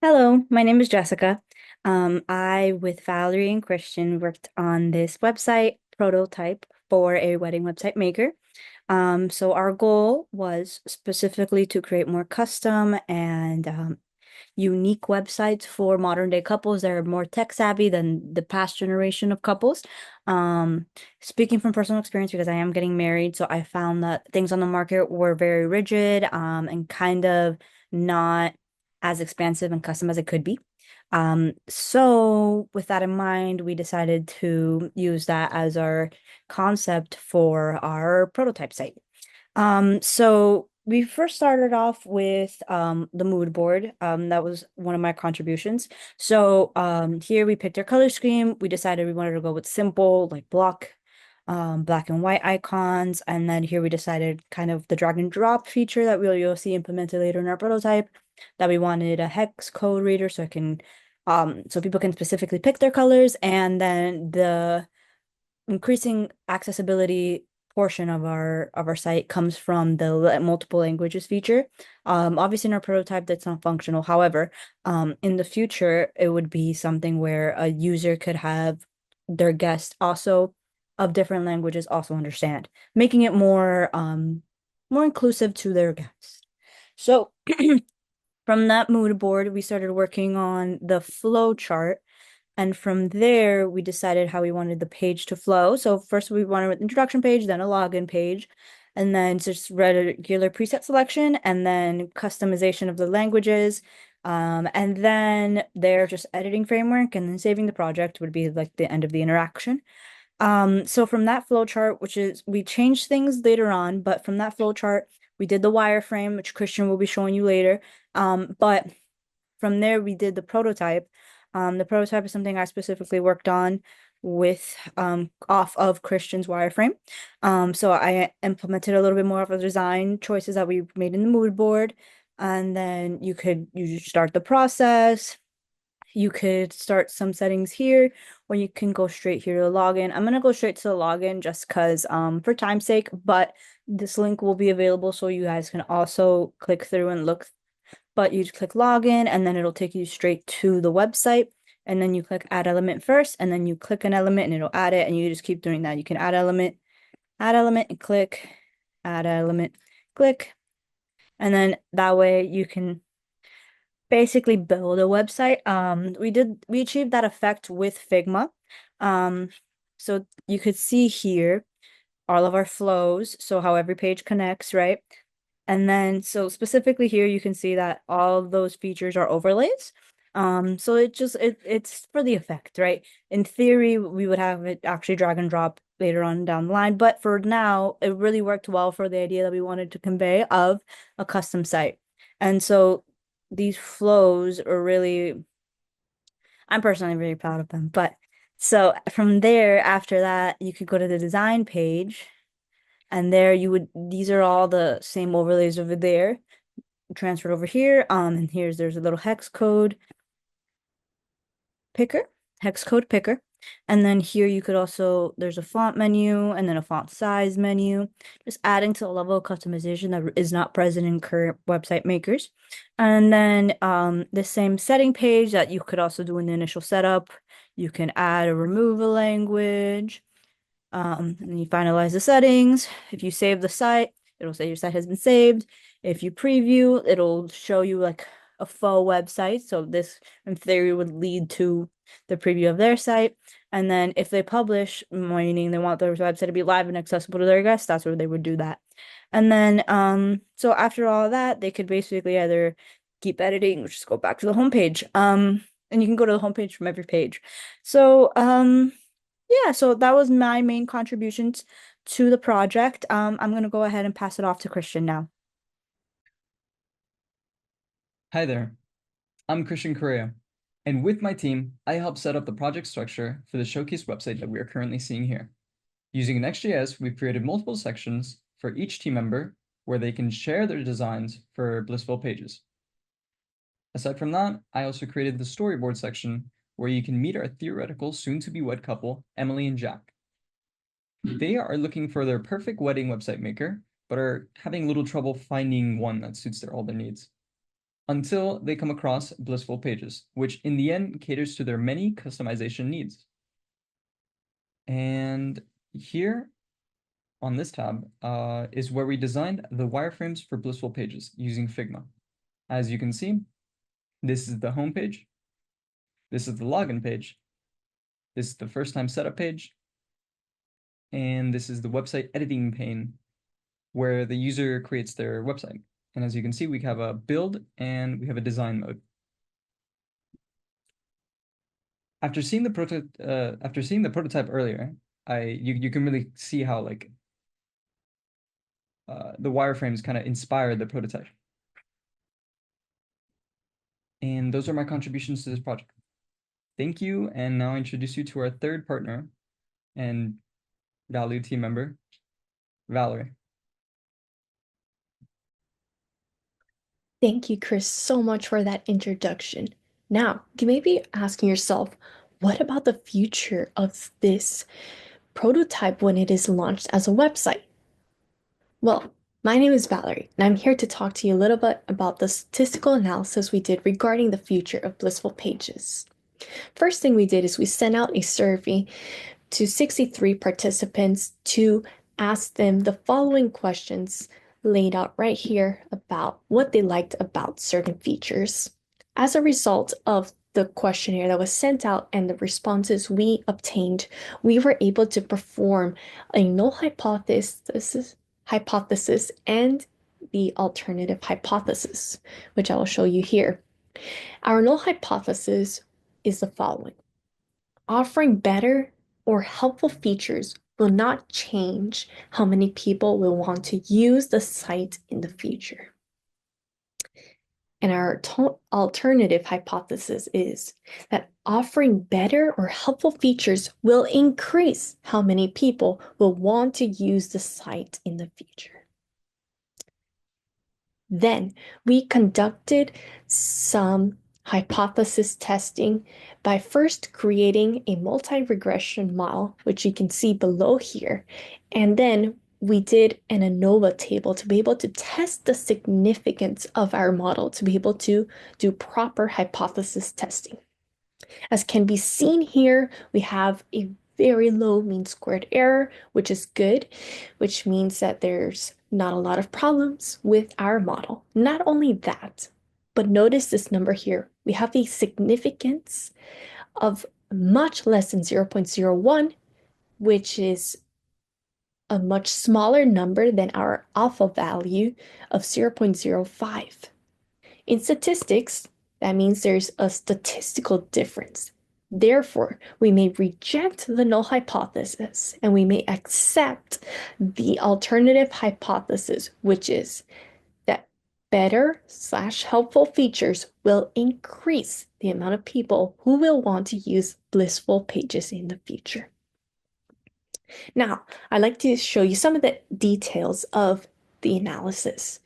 Hello, my name is Jessica. I, with Valerie and Christian, worked on this website prototype for a wedding website maker. So our goal was specifically to create more custom and unique websites for modern day couples that are more tech savvy than the past generation of couples. Um, Speaking from personal experience, because I am getting married, so I found that things on the market were very rigid, and kind of not as expansive and custom as it could be. So with that in mind, we decided to use that as our concept for our prototype site. So we first started off with the mood board. That was one of my contributions. So here we picked our color scheme. We decided we wanted to go with simple, like black and white icons. And then here we decided kind of the drag and drop feature that you'll see implemented later in our prototype, that we wanted a hex code reader so it can so people can specifically pick their colors, and then the increasing accessibility portion of our site comes from the multiple languages feature. Obviously in our prototype that's not functional. However, in the future it would be something where a user could have their guest also of different languages also understand, making it more inclusive to their guests. So from that mood board, we started working on the flow chart, and from there, we decided how we wanted the page to flow. So first we wanted an introduction page, then a login page, and then just regular preset selection, and then customization of the languages. And then there, just editing framework, and then saving the project would be like the end of the interaction. So from that flow chart, which is we changed things later on, but from that flow chart, we did the wireframe, which Christian will be showing you later. But from there, we did the prototype. The prototype is something I specifically worked on with off of Christian's wireframe. So I implemented a little bit more of the design choices that we made in the mood board, and then you just start the process. You could start some settings here, or you can go straight here to the login. I'm gonna go straight to the login just because for time's sake, but this link will be available so you guys can also click through and look. But you just click login, and then it'll take you straight to the website. And then you click add element first, and then you click an element and it'll add it, and you just keep doing that. You can add element and click, add element, click, and then that way you can basically build a website. We achieved that effect with Figma. Um, so you could see here all of our flows, so how every page connects, right? And then, so specifically here, you can see that all of those features are overlays. So it's for the effect, right? In theory, we would have it actually drag and drop later on down the line, but for now, it really worked well for the idea that we wanted to convey of a custom site. And so these flows are really, I'm personally really proud of them. But so from there, after that, you could go to the design page, and there these are all the same overlays over there transferred over here. And there's a little picker, hex code picker. And then here you could also, there's a font menu and then a font size menu, just adding to the level of customization that is not present in current website makers. And then the same setting page that you could also do in the initial setup. You can add or remove a language. And you finalize the settings. If you save the site, it'll say your site has been saved. If you preview, it'll show you like a faux website. So this, in theory, would lead to the preview of their site. And then if they publish, meaning they want their website to be live and accessible to their guests, that's where they would do that. And then, so after all of that, they could basically either keep editing or just go back to the homepage. And you can go to the homepage from every page. So, yeah, so that was my main contributions to the project. I'm gonna go ahead and pass it off to Christian now. Hi there, I'm Christian Correa, and with my team, I helped set up the project structure for the showcase website that we are currently seeing here. Using Next.js, we've created multiple sections for each team member where they can share their designs for Blissful Pages. Aside from that, I also created the storyboard section where you can meet our theoretical soon-to-be wed couple, Emily and Jack. They are looking for their perfect wedding website maker, but are having little trouble finding one that suits all their needs. until they come across Blissful Pages, which in the end caters to their many customization needs. And here on this tab is where we designed the wireframes for Blissful Pages using Figma. As you can see, this is the home page, this is the login page, this is the first time setup page, and this is the website editing pane where the user creates their website. And as you can see, we have a build and we have a design mode. After seeing the prototype earlier, you can really see how like the wireframes kind of inspired the prototype. And those are my contributions to this project. Thank you, and now I introduce you to our third partner and valued team member, Valerie. Thank you, Chris, so much for that introduction. Now, you may be asking yourself, what about the future of this prototype when it is launched as a website? Well, my name is Valerie, and I'm here to talk to you a little bit about the statistical analysis we did regarding the future of Blissful Pages. First thing we did is we sent out a survey to 63 participants to ask them the following questions laid out right here about what they liked about certain features. As a result of the questionnaire that was sent out and the responses we obtained, we were able to perform a null hypothesis and the alternative hypothesis, which I will show you here. Our null hypothesis is the following. Offering better or helpful features will not change how many people will want to use the site in the future. And our alternative hypothesis is that offering better or helpful features will increase how many people will want to use the site in the future. Then we conducted some hypothesis testing by first creating a multi-regression model, which you can see below here. And then we did an ANOVA table to be able to test the significance of our model to be able to do proper hypothesis testing. As can be seen here, we have a very low mean squared error, which is good, which means that there's not a lot of problems with our model. Not only that, but notice this number here. We have a significance of much less than 0.01, which is a much smaller number than our alpha value of 0.05. In statistics, that means there's a statistical difference. Therefore, we may reject the null hypothesis and we may accept the alternative hypothesis, which is that better/helpful features will increase the amount of people who will want to use Blissful Pages in the future. Now, I'd like to show you some of the details of the analysis.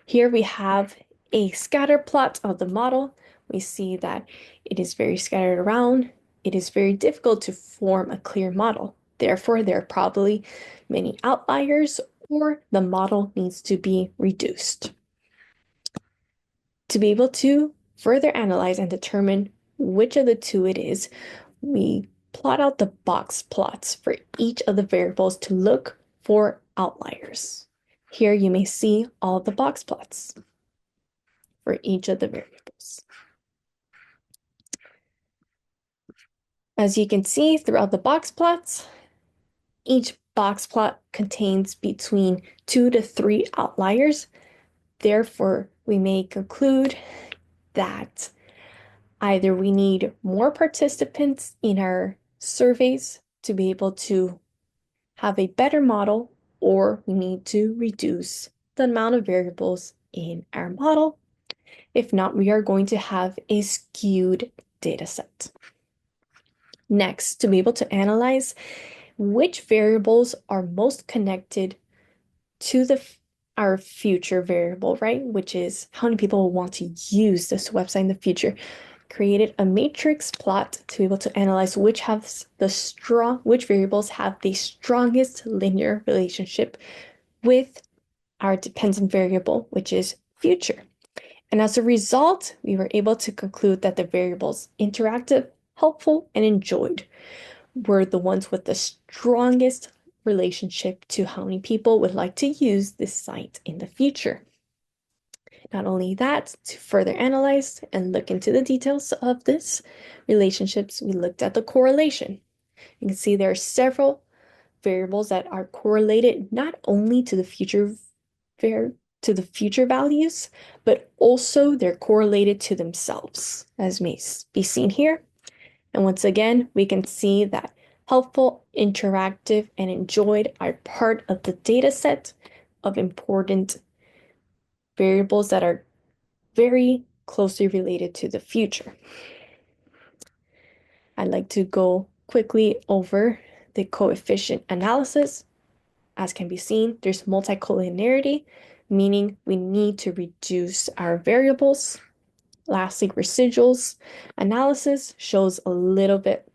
Here we have a scatter plot of the model. We see that it is very scattered around. It is very difficult to form a clear model. Therefore, there are probably many outliers or the model needs to be reduced. To be able to further analyze and determine which of the two it is, we plot out the box plots for each of the variables to look for outliers. Here you may see all the box plots for each of the variables. As you can see throughout the box plots, each box plot contains between 2 to 3 outliers. Therefore, we may conclude that either we need more participants in our surveys to be able to have a better model, or we need to reduce the amount of variables in our model. If not, we are going to have a skewed data set. Next, to be able to analyze which variables are most connected to our future variable, right? Which is how many people will want to use this website in the future. Created a matrix plot to be able to analyze which variables have the strongest linear relationship with our dependent variable, which is future. And as a result, we were able to conclude that the variables interactive, helpful, and enjoyed were the ones with the strongest relationship to how many people would like to use this site in the future. Not only that, to further analyze and look into the details of this relationships, we looked at the correlation. You can see there are several variables that are correlated not only to the future values, but also they're correlated to themselves, as may be seen here. And once again, we can see that helpful, interactive, and enjoyed are part of the data set of important variables that are very closely related to the future. I'd like to go quickly over the coefficient analysis. As can be seen, there's multicollinearity, meaning we need to reduce our variables. Lastly, residuals analysis shows a little bit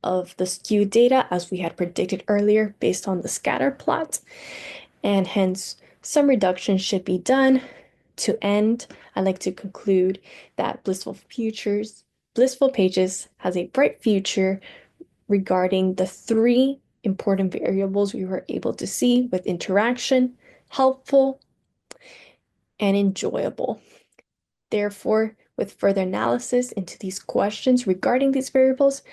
of the skewed data as we had predicted earlier based on the scatter plot, and hence some reduction should be done. To end, I'd like to conclude that Blissful Pages has a bright future regarding the three important variables we were able to see with interaction, helpful, and enjoyable. Therefore, with further analysis into these questions regarding these variables,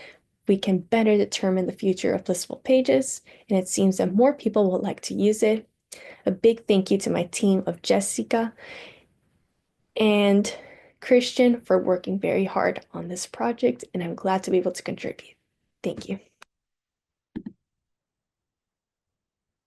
we can better determine the future of Blissful Pages, and it seems that more people would like to use it. A big thank you to my team of Jessica and Christian for working very hard on this project, and I'm glad to be able to contribute. Thank you.